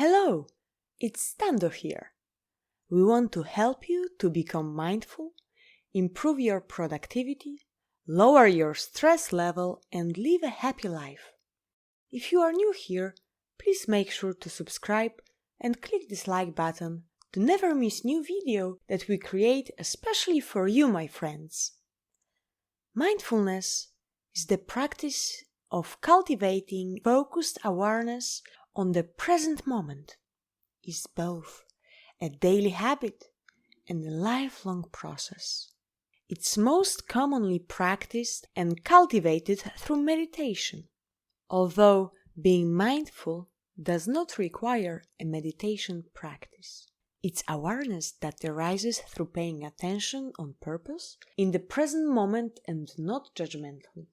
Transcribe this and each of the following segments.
Hello, it's Tando here. We want to help you to become mindful, improve your productivity, lower your stress level, and live a happy life. If you are new here, please make sure to subscribe and click this like button to never miss new video that we create especially for you, my friends. Mindfulness is the practice of cultivating focused awareness on the present moment. Is both a daily habit and a lifelong process. It's most commonly practiced and cultivated through meditation, although being mindful does not require a meditation practice. It's awareness that arises through paying attention on purpose in the present moment and not judgmentally.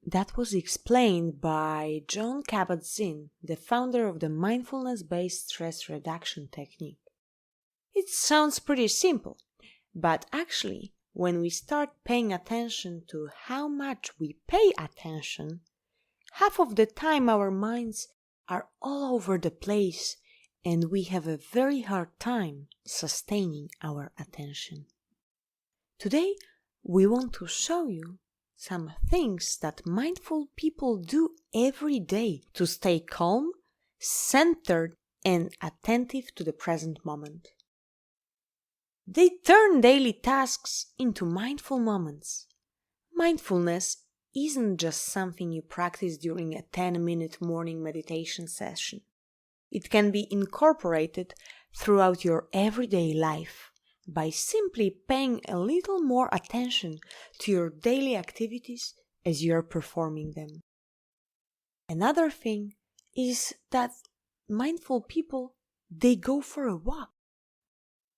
That was explained by Jon Kabat-Zinn, the founder of the mindfulness-based stress reduction technique. It sounds pretty simple, but actually, when we start paying attention to how much we pay attention, half of the time our minds are all over the place and we have a very hard time sustaining our attention. Today, we want to show you some things that mindful people do every day to stay calm, centered, and attentive to the present moment. They turn daily tasks into mindful moments. Mindfulness isn't just something you practice during a 10-minute morning meditation session. It can be incorporated throughout your everyday life by simply paying a little more attention to your daily activities as you are performing them. Another thing is that mindful people, they go for a walk.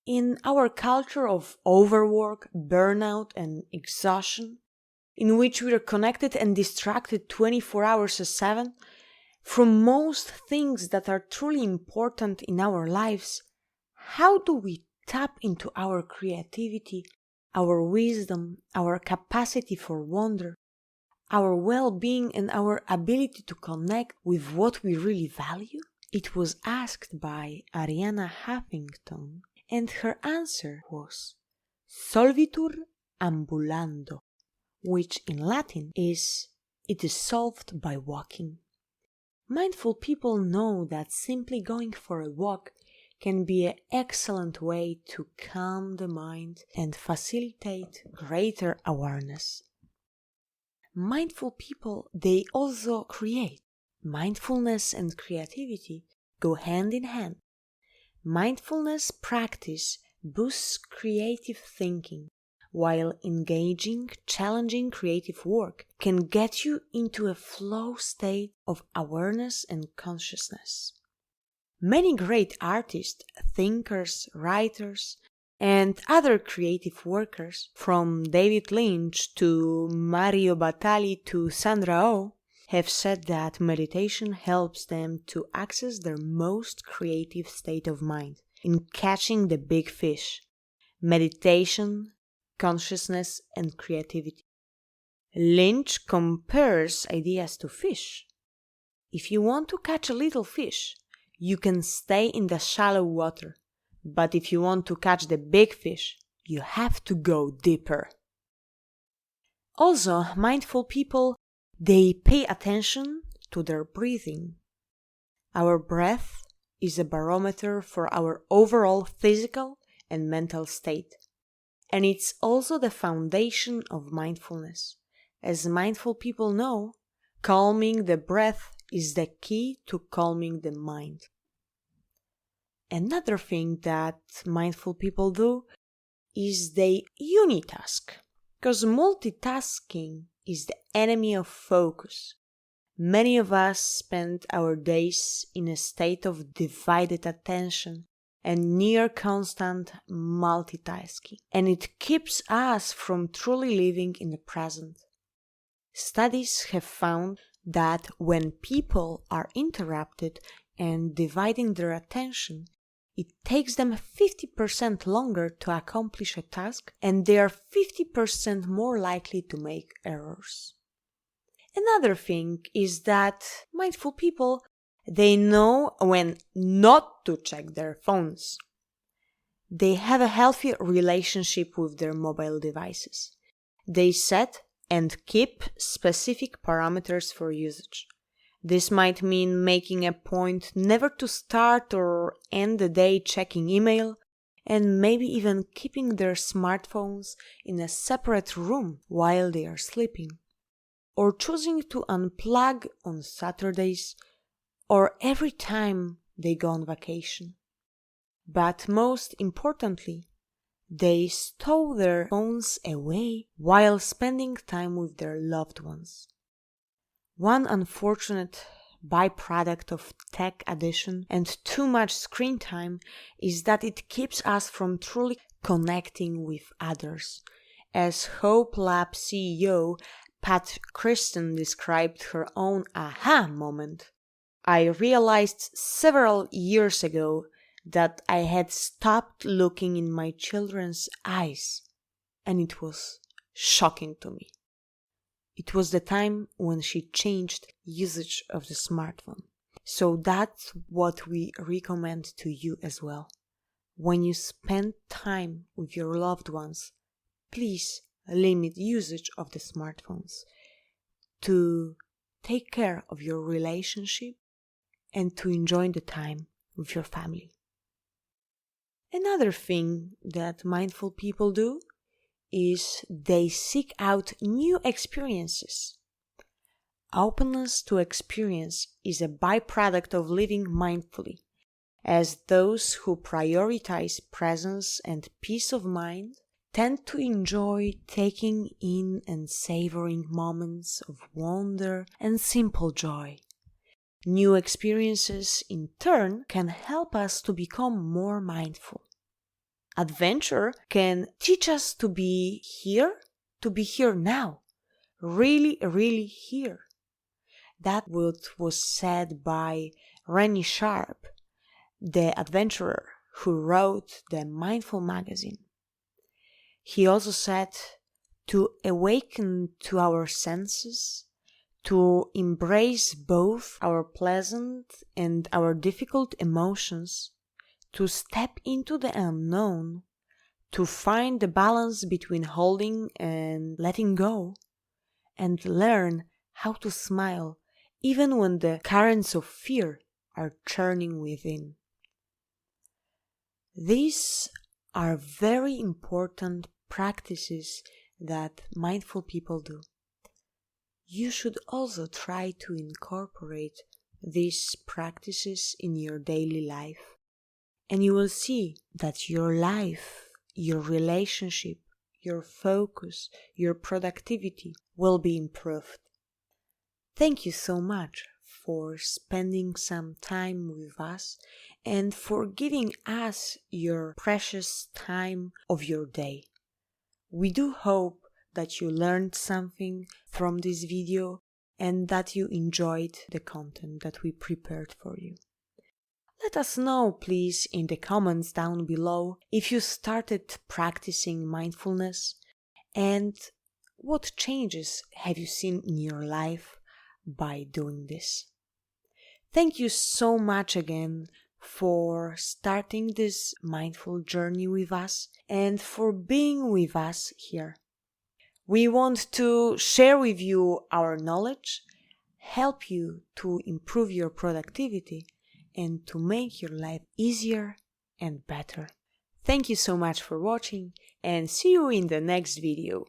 In our culture of overwork, burnout, and exhaustion, in which we are connected and distracted 24 hours a 7, from most things that are truly important in our lives, how do we tap into our creativity, our wisdom, our capacity for wonder, our well-being, and our ability to connect with what we really value? It was asked by Arianna Huffington, and her answer was solvitur ambulando, which in Latin is "it is solved by walking." Mindful people know that simply going for a walk can be an excellent way to calm the mind and facilitate greater awareness. Mindful people, they also create. Mindfulness and creativity go hand in hand. Mindfulness practice boosts creative thinking, while engaging, challenging creative work can get you into a flow state of awareness and consciousness. Many great artists, thinkers, writers, and other creative workers, from David Lynch to Mario Batali to Sandra Oh, have said that meditation helps them to access their most creative state of mind in catching the big fish. Meditation, consciousness, and creativity. Lynch compares ideas to fish. If you want to catch a little fish, you can stay in the shallow water, but if you want to catch the big fish, you have to go deeper. Also, mindful people, they pay attention to their breathing. Our breath is a barometer for our overall physical and mental state, and it's also the foundation of mindfulness. As mindful people know, calming the breath is the key to calming the mind. Another thing that mindful people do is they unitask, because multitasking is the enemy of focus. Many of us spend our days in a state of divided attention and near constant multitasking, and it keeps us from truly living in the present. Studies have found that when people are interrupted and dividing their attention, it takes them 50% longer to accomplish a task, and they are 50% more likely to make errors. Another thing is that mindful people, They know when not to check their phones. They have a healthy relationship with their mobile devices. They set and keep specific parameters for usage. This might mean making a point never to start or end the day checking email, and maybe even keeping their smartphones in a separate room while they are sleeping, or choosing to unplug on Saturdays or every time they go on vacation. But most importantly, they stow their phones away while spending time with their loved ones. One unfortunate byproduct of tech addiction and too much screen time is that it keeps us from truly connecting with others. As Hope Lab CEO Pat Kristen described her own aha moment, "I realized several years ago that I had stopped looking in my children's eyes, and it was shocking to me." It was the time when she changed usage of the smartphone. So that's what we recommend to you as well. When you spend time with your loved ones, please limit usage of the smartphones to take care of your relationship and to enjoy the time with your family. Another thing that mindful people do is they seek out new experiences. Openness to experience is a byproduct of living mindfully, as those who prioritize presence and peace of mind tend to enjoy taking in and savoring moments of wonder and simple joy. New experiences, in turn, can help us to become more mindful. Adventure can teach us to be here now, really here. That was said by Rennie Sharp, the adventurer who wrote the Mindful magazine. He also said to awaken to our senses, to embrace both our pleasant and our difficult emotions, to step into the unknown, to find the balance between holding and letting go, and learn how to smile even when the currents of fear are churning within. These are very important practices that mindful people do. You should also try to incorporate these practices in your daily life, and you will see that your life, your relationship, your focus, your productivity will be improved. Thank you so much for spending some time with us and for giving us your precious time of your day. We do hope that you learned something from this video and that you enjoyed the content that we prepared for you. Let us know, please, in the comments down below if you started practicing mindfulness and what changes have you seen in your life by doing this. Thank you so much again for starting this mindful journey with us and for being with us here. We want to share with you our knowledge, help you to improve your productivity, and to make your life easier and better. Thank you so much for watching, and see you in the next video.